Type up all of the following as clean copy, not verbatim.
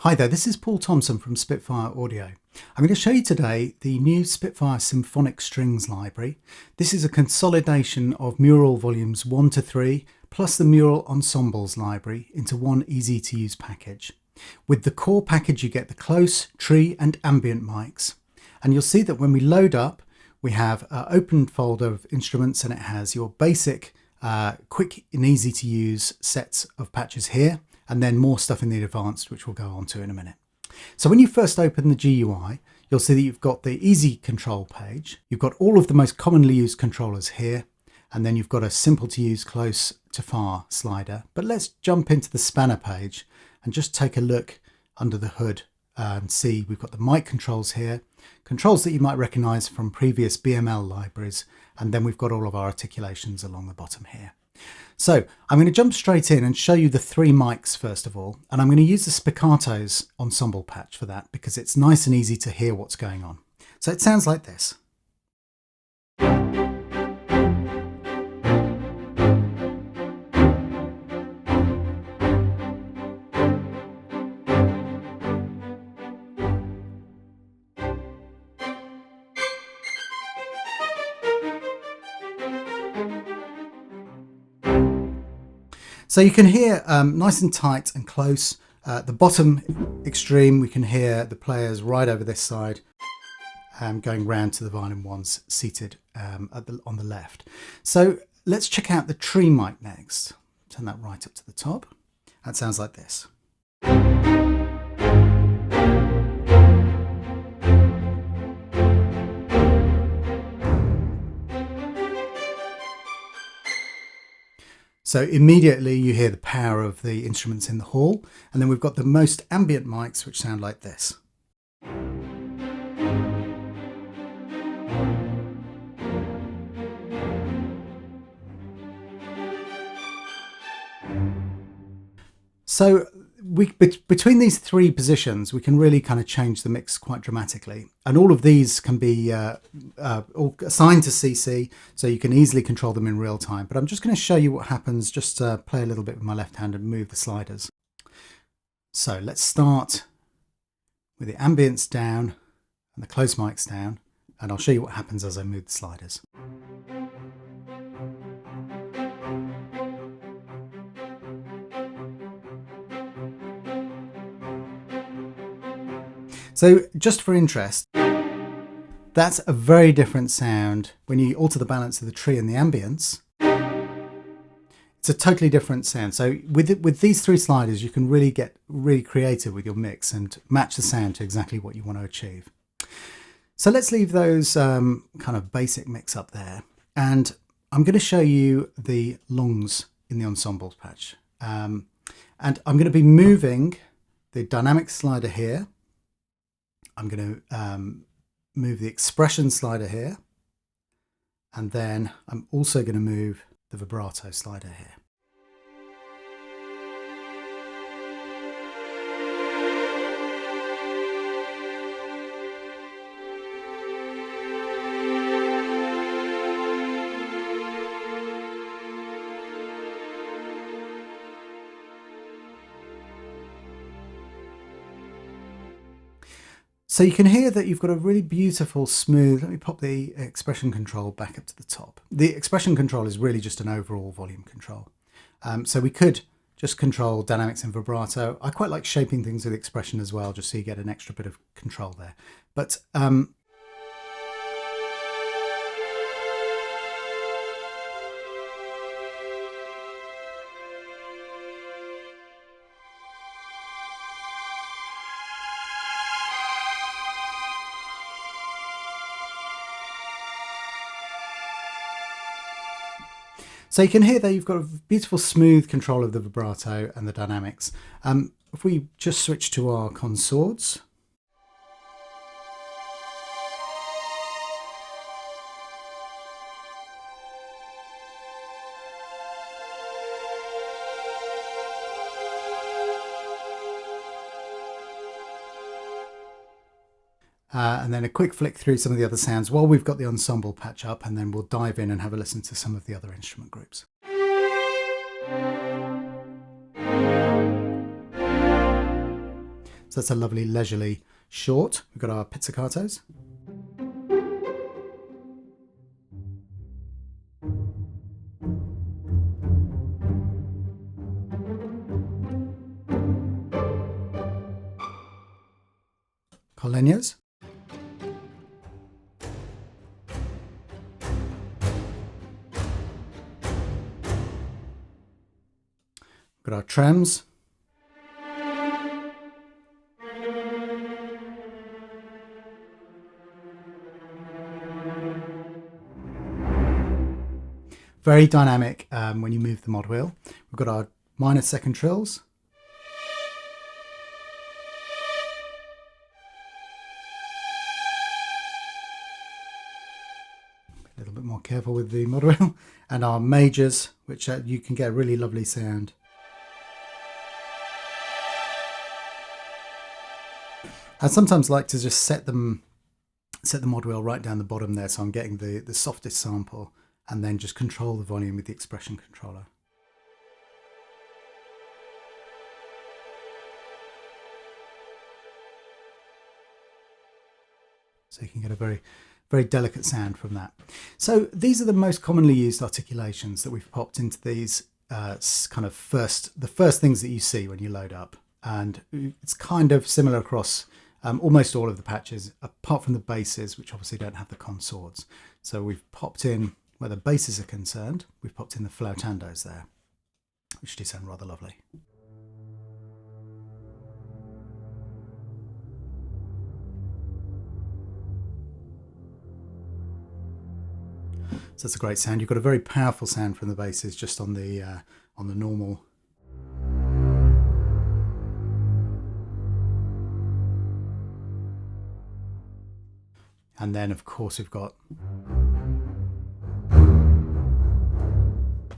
Hi there, this is Paul Thompson from Spitfire Audio. I'm going to show you today the new Spitfire Symphonic Strings library. This is a consolidation of Mural volumes 1 to 3 plus the Mural Ensembles library into one easy to use package. With the core package you get the close, tree and ambient mics, and you'll see that when we load up we have an open folder of instruments and it has your basic quick and easy to use sets of patches here, and then more stuff in the advanced, which we'll go on to in a minute. So when you first open the GUI, you'll see that you've got the easy control page. You've got all of the most commonly used controllers here, and then you've got a simple to use close to far slider. But let's jump into the spanner page and just take a look under the hood and see we've got the mic controls here, controls that you might recognize from previous BML libraries, and then we've got all of our articulations along the bottom here. So I'm going to jump straight in and show you the three mics first of all, and I'm going to use the Spiccato's ensemble patch for that because it's nice and easy to hear what's going on. So it sounds like this. So you can hear nice and tight and close. The bottom extreme, we can hear the players right over this side going round to the violin ones seated on the left. So let's check out the tree mic next. Turn that right up to the top. That sounds like this. So immediately you hear the power of the instruments in the hall, and then we've got the most ambient mics which sound like this. So between these three positions, we can really kind of change the mix quite dramatically. And all of these can be all assigned to CC, so you can easily control them in real time. But I'm just going to show you what happens, just play a little bit with my left hand and move the sliders. So let's start with the ambience down and the close mics down, and I'll show you what happens as I move the sliders. So just for interest, that's a very different sound when you alter the balance of the tree and the ambience. It's a totally different sound. So with these three sliders, you can really get really creative with your mix and match the sound to exactly what you want to achieve. So let's leave those kind of basic mix up there. And I'm going to show you the longs in the ensembles patch. And I'm going to be moving the dynamic slider here. I'm going to move the expression slider here, and then I'm also going to move the vibrato slider here. So you can hear that you've got a really beautiful, smooth, let me pop the expression control back up to the top. The expression control is really just an overall volume control. So we could just control dynamics and vibrato. I quite like shaping things with expression as well, just so you get an extra bit of control there. But so you can hear that you've got a beautiful smooth control of the vibrato and the dynamics. If we just switch to our consorts. And then a quick flick through some of the other sounds while we've got the ensemble patch up, and then we'll dive in and have a listen to some of the other instrument groups. So So that's a lovely leisurely short. We've got our pizzicatos. Collegnos. We've got our trems. Very dynamic when you move the mod wheel. We've got our minor second trills. A little bit more careful with the mod wheel. And our majors, which you can get a really lovely sound. I sometimes like to just set the mod wheel right down the bottom there, so I'm getting the softest sample, and then just control the volume with the expression controller. So you can get a very, very delicate sound from that. So these are the most commonly used articulations that we've popped into these kind of the first things that you see when you load up. And it's kind of similar across almost all of the patches, apart from the basses, which obviously don't have the consorts. So we've popped in, where the basses are concerned, we've popped in the flautandos there, which do sound rather lovely. So that's a great sound. You've got a very powerful sound from the basses just on the normal. And then of course we've got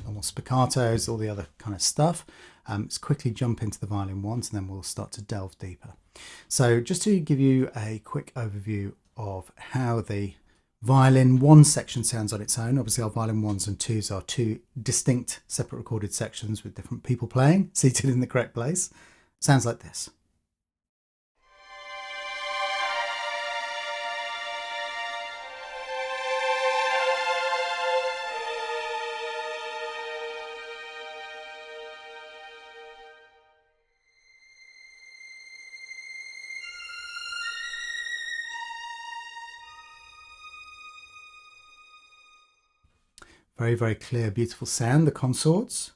normal spiccatos, all the other kind of stuff. Let's quickly jump into the violin ones and then we'll start to delve deeper. So just to give you a quick overview of how the violin one section sounds on its own. Obviously our violin ones and twos are two distinct separate recorded sections with different people playing, seated in the correct place. Sounds like this. Very, very clear, beautiful sound, the consorts.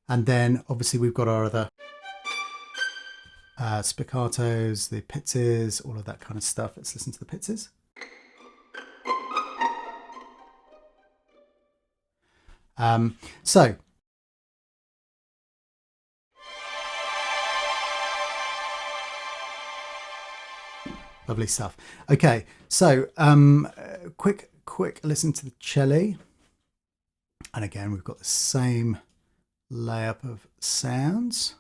And then obviously we've got our other spiccatos, the pizzes, all of that kind of stuff. Let's listen to the pizzes. So lovely stuff. Okay, so quick listen to the cello, and again we've got the same layup of sounds.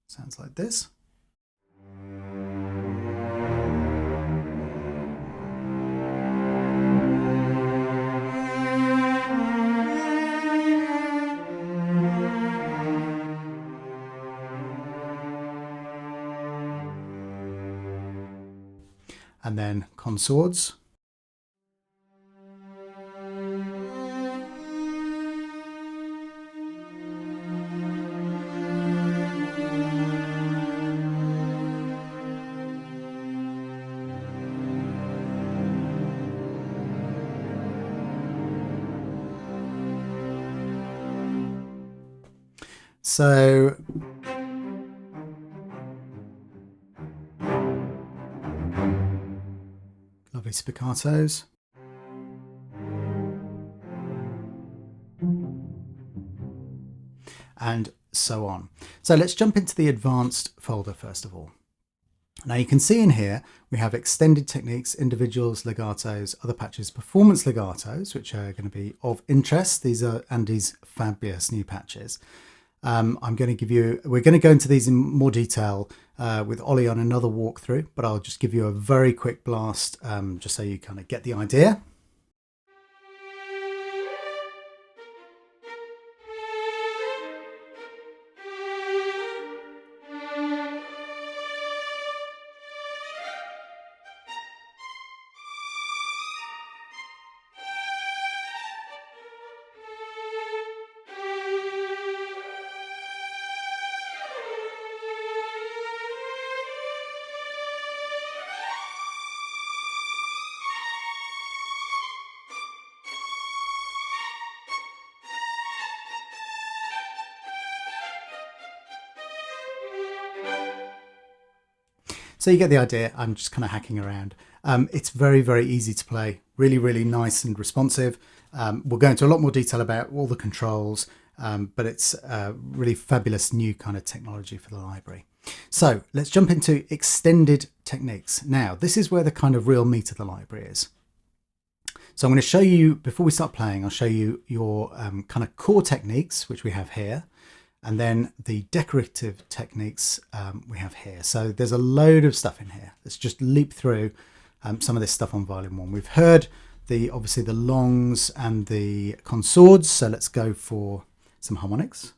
Sounds like this. And then consorts. So lovely spiccatos. And so on. So let's jump into the advanced folder first of all. Now you can see in here we have extended techniques, individuals, legatos, other patches, performance legatos, which are going to be of interest. These are Andy's fabulous new patches. we're going to go into these in more detail with Ollie on another walkthrough, but I'll just give you a very quick blast just so you kind of get the idea. So you get the idea. I'm just kind of hacking around. It's very, very easy to play. Really, really nice and responsive. We'll go into a lot more detail about all the controls, but it's a really fabulous new kind of technology for the library. So let's jump into extended techniques. Now, this is where the kind of real meat of the library is. So I'm going to show you, before we start playing, I'll show you your kind of core techniques, which we have here. And then the decorative techniques we have here. So there's a load of stuff in here. Let's just leap through some of this stuff on violin 1. We've heard obviously the longs and the consords. So let's go for some harmonics.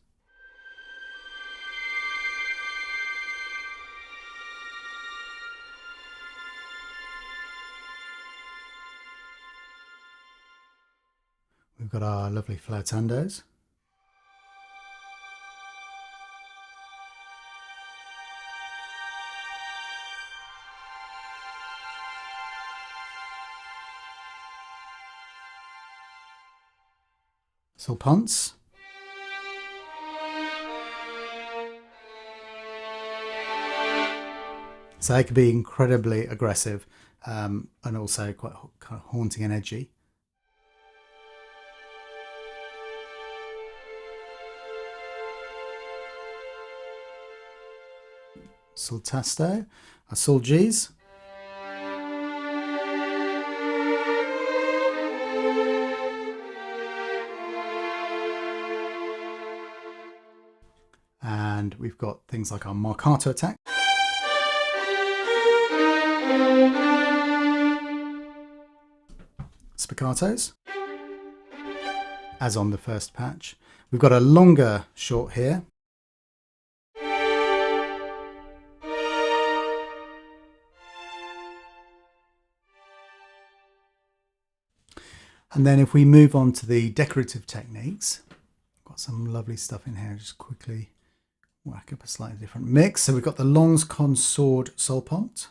We've got our lovely flautandos. Sulpants. So they can be incredibly aggressive and also quite kind of haunting and edgy. Sultasto, our Sol Gs. And we've got things like our marcato attack. Spiccatos, as on the first patch. We've got a longer short here. And then if we move on to the decorative techniques, got some lovely stuff in here. Just quickly whack up a slightly different mix. So we've got the longs, consort, solpont.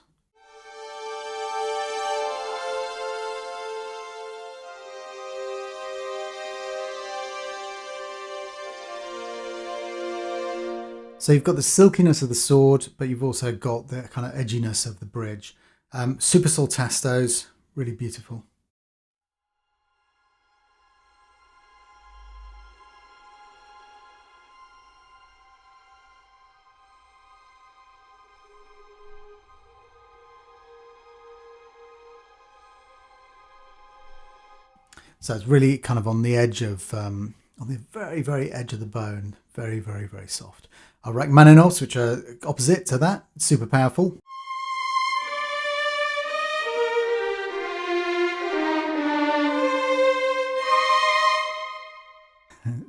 So you've got the silkiness of the sword, but you've also got the kind of edginess of the bridge. Super soltastos, really beautiful. So it's really kind of on the edge of, on the very, very edge of the bone. Very, very, very soft. Our Rachmaninoffs, which are opposite to that, super powerful.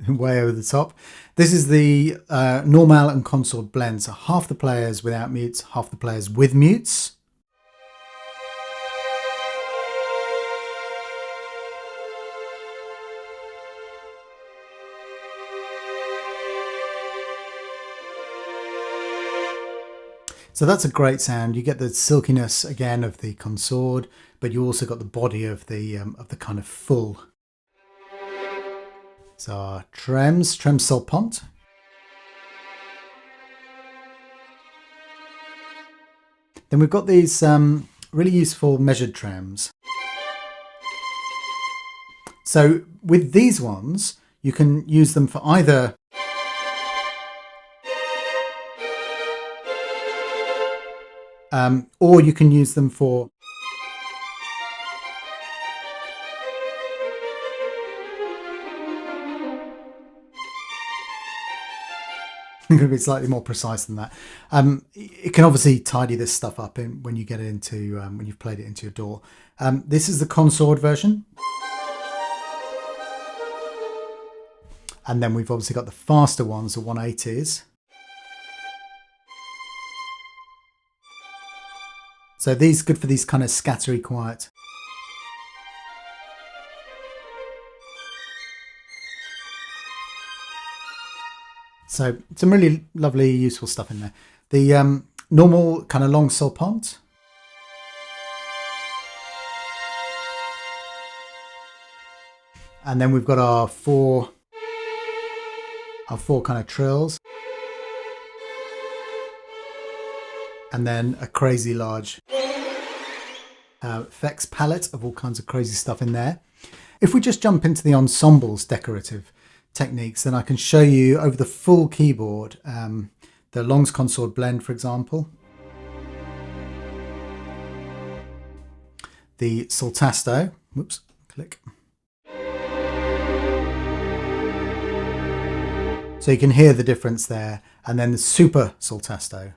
Way over the top. This is the normal and consort blend. So half the players without mutes, half the players with mutes. So that's a great sound. You get the silkiness again of the consort, but you also got the body of the kind of full. So our trems solpont. Then we've got these really useful measured trems. So with these ones, you can use them for either or you can use them for I'm going to be slightly more precise than that. It can obviously tidy this stuff up when you get it into when you've played it into your DAW. This is the consort version. And then we've obviously got the faster ones, the 180s. So these good for these kind of scattery quiet. So some really lovely, useful stuff in there. The normal kind of long solpont. And then we've got our four kind of trills. And then a crazy large effects palette of all kinds of crazy stuff in there. If we just jump into the Ensemble's decorative techniques, then I can show you over the full keyboard the Longs Consort blend, for example, the Soltasto, whoops, click. So you can hear the difference there, and then the Super Soltasto.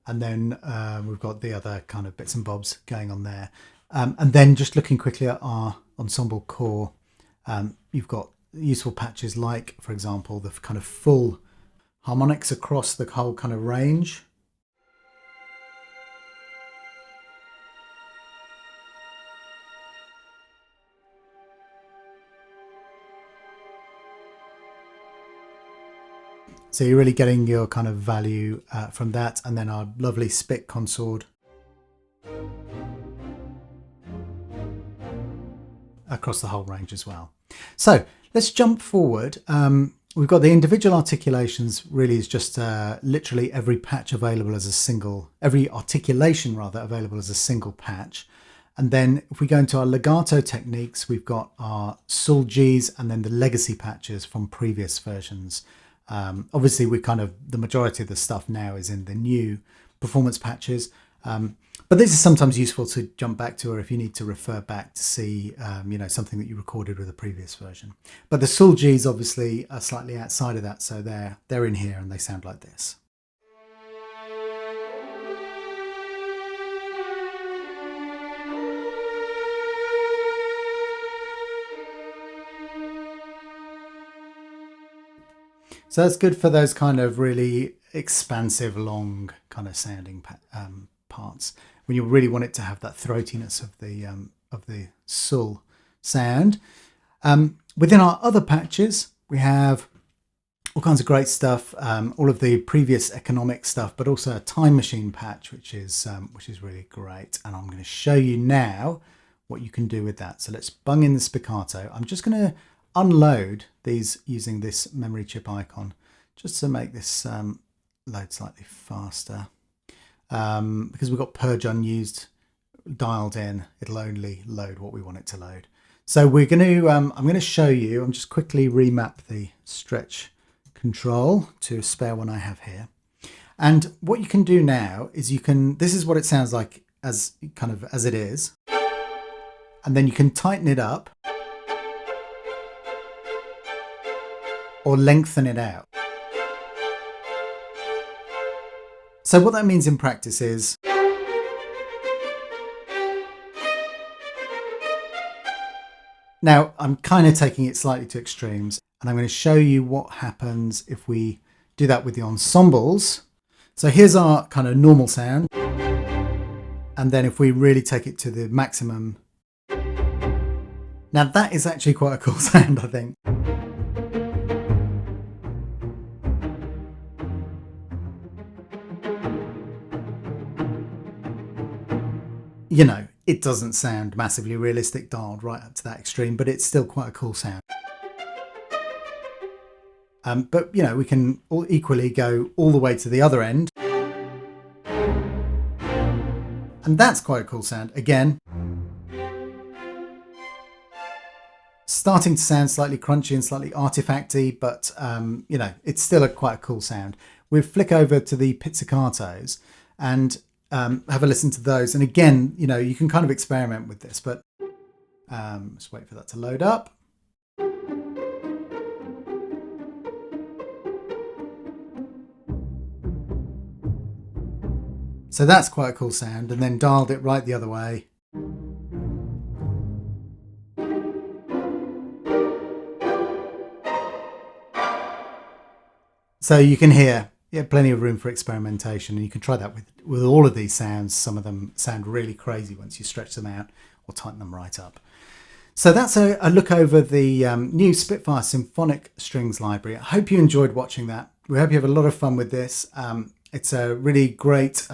And then we've got the other kind of bits and bobs going on there. And then just looking quickly at our Ensemble core, you've got useful patches like, for example, the kind of full harmonics across the whole kind of range. So you're really getting your kind of value from that. And then our lovely Spit consort across the whole range as well. So let's jump forward. We've got the individual articulations really is just literally every patch available as a single, every articulation rather available as a single patch. And then if we go into our legato techniques, we've got our Sul Gs and then the legacy patches from previous versions. Obviously we kind of, the majority of the stuff now is in the new performance patches, but this is sometimes useful to jump back to, or if you need to refer back to see you know, something that you recorded with a previous version. But the Sul Gs obviously are slightly outside of that, so they're in here and they sound like this. So that's good for those kind of really expansive, long kind of sounding parts when you really want it to have that throatiness of the Sul sound. Within our other patches, we have all kinds of great stuff, all of the previous economic stuff, but also a time machine patch, which is really great. And I'm going to show you now what you can do with that. So let's bung in the spiccato. I'm just going to unload these using this memory chip icon just to make this load slightly faster, because we've got purge unused dialed in. It'll only load what we want it to load. So we're going to I'm going to show you, I'm just quickly remap the stretch control to a spare one I have here. And what you can do now is you can, this is what it sounds like as kind of as it is, and then you can tighten it up or lengthen it out. So what that means in practice is now I'm kind of taking it slightly to extremes, and I'm going to show you what happens if we do that with the ensembles. So here's our kind of normal sound, and then if we really take it to the maximum, now that is actually quite a cool sound, I think. You know, it doesn't sound massively realistic dialed right up to that extreme, but it's still quite a cool sound. But, you know, we can equally go all the way to the other end. And that's quite a cool sound. Again, starting to sound slightly crunchy and slightly artifacty, but, you know, it's still quite a cool sound. We flick over to the pizzicatos, and have a listen to those. And again, you know, you can kind of experiment with this, but just wait for that to load up. So that's quite a cool sound, and then dialed it right the other way. So you can hear, yeah, plenty of room for experimentation, and you can try that with all of these sounds. Some of them sound really crazy once you stretch them out or tighten them right up. So that's a look over the new Spitfire Symphonic Strings library. I hope you enjoyed watching that. We hope you have a lot of fun with this. It's a really great,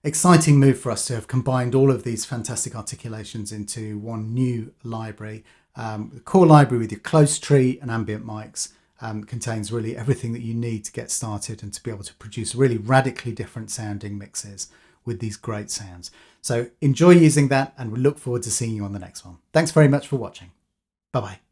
exciting move for us to have combined all of these fantastic articulations into one new library. The core library with your close tree and ambient mics contains really everything that you need to get started and to be able to produce really radically different sounding mixes with these great sounds. So enjoy using that, and we look forward to seeing you on the next one. Thanks very much for watching. Bye-bye.